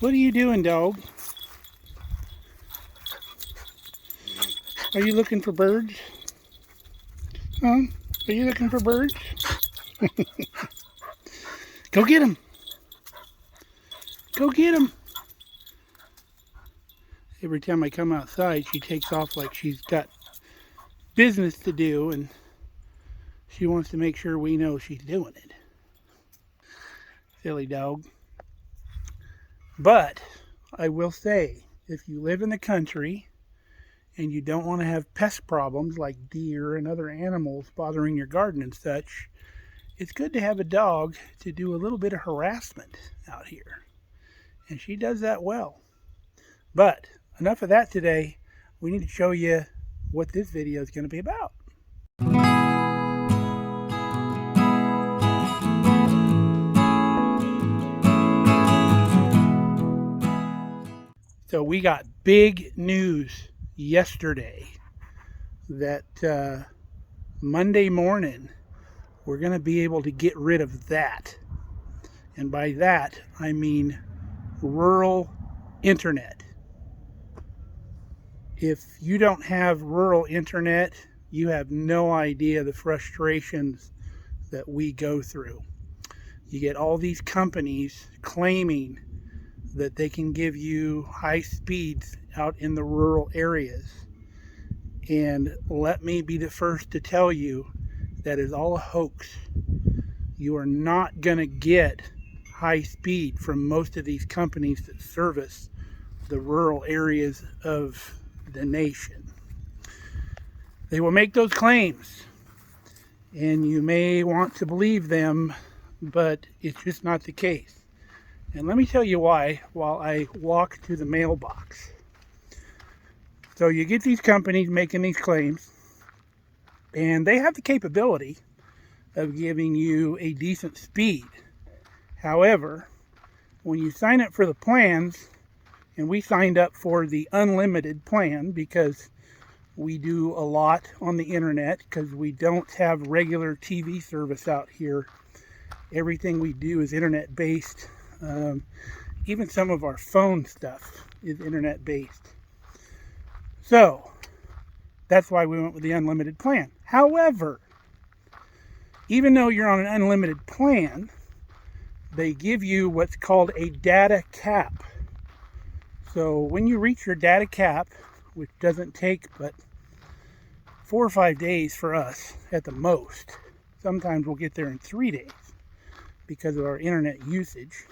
What are you doing, dog? Are you looking for birds? Huh? Are you looking for birds? Go get them. Go get them. Every time I come outside, she takes off like she's got business to do, and she wants to make sure we know she's doing it. Silly dog. But I will say, if you live in the country and you don't want to have pest problems like deer and other animals bothering your garden and such, it's good to have a dog to do a little bit of harassment out here. And she does that well. But enough of that today. We need to show you what this video is going to be about. So we got big news yesterday that Monday morning we're going to be able to get rid of that. And by that I mean rural internet. If you don't have rural internet, you have no idea the frustrations that we go through. You get all these companies claiming that they can give you high speeds out in the rural areas. And let me be the first to tell you that is all a hoax. You are not going to get high speed from most of these companies that service the rural areas of the nation. They will make those claims, and you may want to believe them, but it's just not the case. And let me tell you why while I walk to the mailbox. So you get these companies making these claims, and they have the capability of giving you a decent speed. However, when you sign up for the plans, and we signed up for the unlimited plan because we do a lot on the internet because we don't have regular TV service out here. Everything we do is internet based. Even some of our phone stuff is internet based. So that's why we went with the unlimited plan. However, even though you're on an unlimited plan, they give you what's called a data cap. So when you reach your data cap, which doesn't take but 4 or 5 days for us at the most, sometimes we'll get there in 3 days because of our internet usage,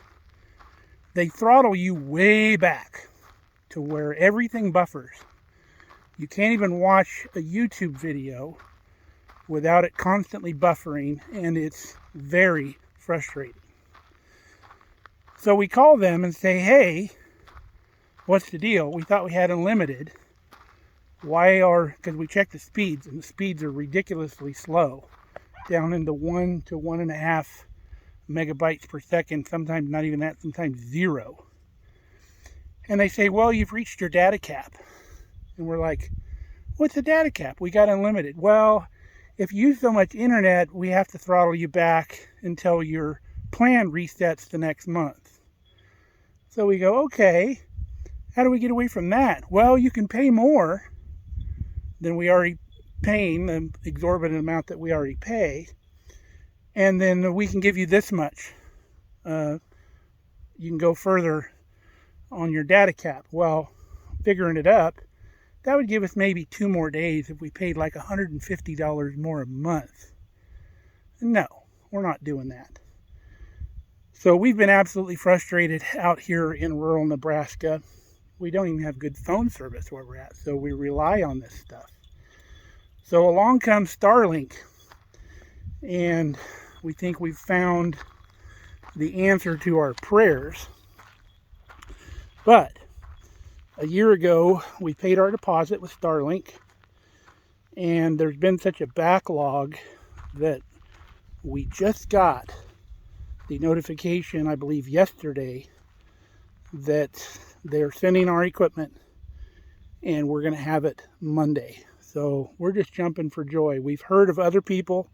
they throttle you way back to where everything buffers. You can't even watch a YouTube video without it constantly buffering, and it's very frustrating. So we call them and say, hey, what's the deal? We thought we had unlimited. Because we checked the speeds, and the speeds are ridiculously slow, down into 1 to 1.5 megabytes per second, sometimes not even that, sometimes 0. And they say, well, you've reached your data cap. And we're like, what's the data cap? We got unlimited. Well, if you use so much internet, we have to throttle you back until your plan resets the next month. So we go, okay. How do we get away from that? Well, you can pay more than we already paying, the exorbitant amount that we already pay, and then we can give you this much. You can go further on your data cap. Well, figuring it up, that would give us maybe 2 more days if we paid like $150 more a month. No, we're not doing that. So we've been absolutely frustrated out here in rural Nebraska. We don't even have good phone service where we're at, so we rely on this stuff. So along comes Starlink, and we think we've found the answer to our prayers. But a year ago, we paid our deposit with Starlink, and there's been such a backlog that we just got the notification, I believe yesterday, that they're sending our equipment and we're going to have it Monday. So we're just jumping for joy. We've heard of other people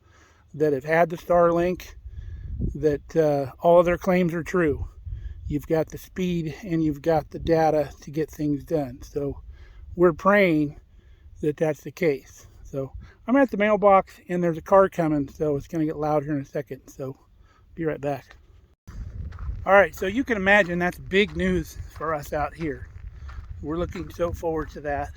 that have had the Starlink that all of their claims are true. you've got the speed and you've got the data to get things done. So we're praying that that's the case. So I'm at the mailbox and there's a car coming, so it's going to get loud here in a second. So be right back. All right, so you can imagine that's big news for us out here. We're looking so forward to that.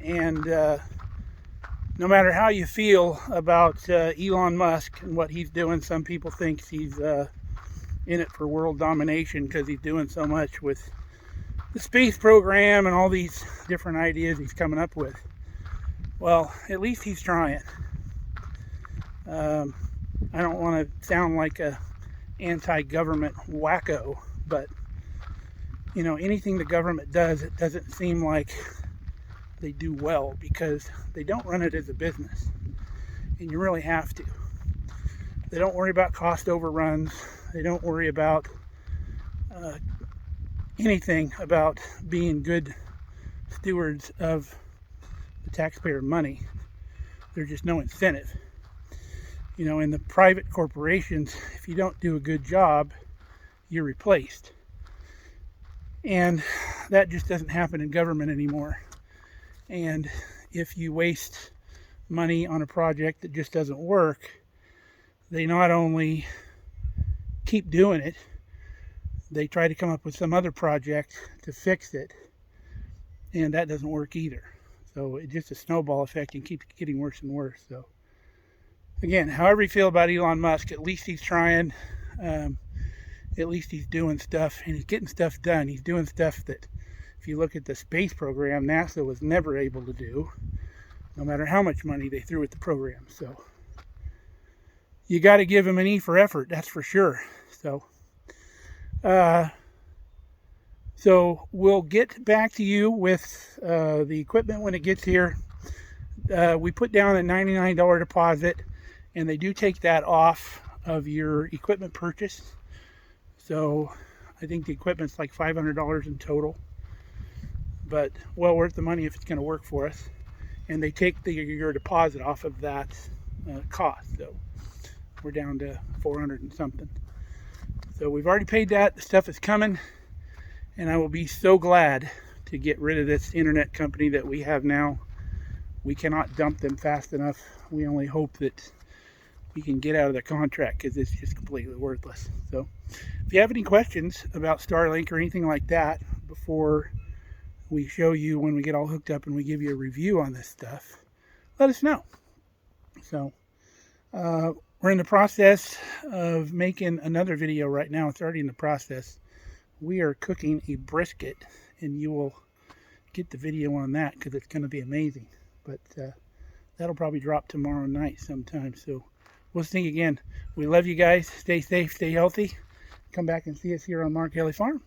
And no matter how you feel about Elon Musk and what he's doing, some people think he's in it for world domination because he's doing so much with the space program and all these different ideas he's coming up with. Well, at least he's trying. I don't want to sound like a anti-government wacko, but you know, anything the government does, it doesn't seem like they do well, because they don't run it as a business, and you really have to. They don't worry about cost overruns. They don't worry about anything about being good stewards of the taxpayer money. There's just no incentive. You know, in the private corporations, if you don't do a good job, you're replaced. And that just doesn't happen in government anymore. And if you waste money on a project that just doesn't work, they not only keep doing it, they try to come up with some other project to fix it, and that doesn't work either. So it's just a snowball effect and keeps getting worse and worse. So again, however you feel about Elon Musk, at least he's trying. At least he's doing stuff, and he's getting stuff done. He's doing stuff that, if you look at the space program, NASA was never able to do, no matter how much money they threw at the program. So you got to give him an E for effort, that's for sure. So we'll get back to you with the equipment when it gets here. We put down a $99 deposit, and they do take that off of your equipment purchase. So I think the equipment's like $500 in total, but well worth the money if it's going to work for us. And they take your deposit off of that cost. So we're down to 400 and something. So we've already paid that. The stuff is coming, and I will be so glad to get rid of this internet company that we have now. We cannot dump them fast enough. We only hope that we can get out of the contract, because it's just completely worthless. So if you have any questions about Starlink or anything like that before we show you when we get all hooked up and we give you a review on this stuff, let us know. So we're in the process of making another video right now. It's already in the process. We are cooking a brisket, and you will get the video on that because it's going to be amazing. But that'll probably drop tomorrow night sometime. So we'll see you again. We love you guys. Stay safe, stay healthy. Come back and see us here on Mark Haley Farm.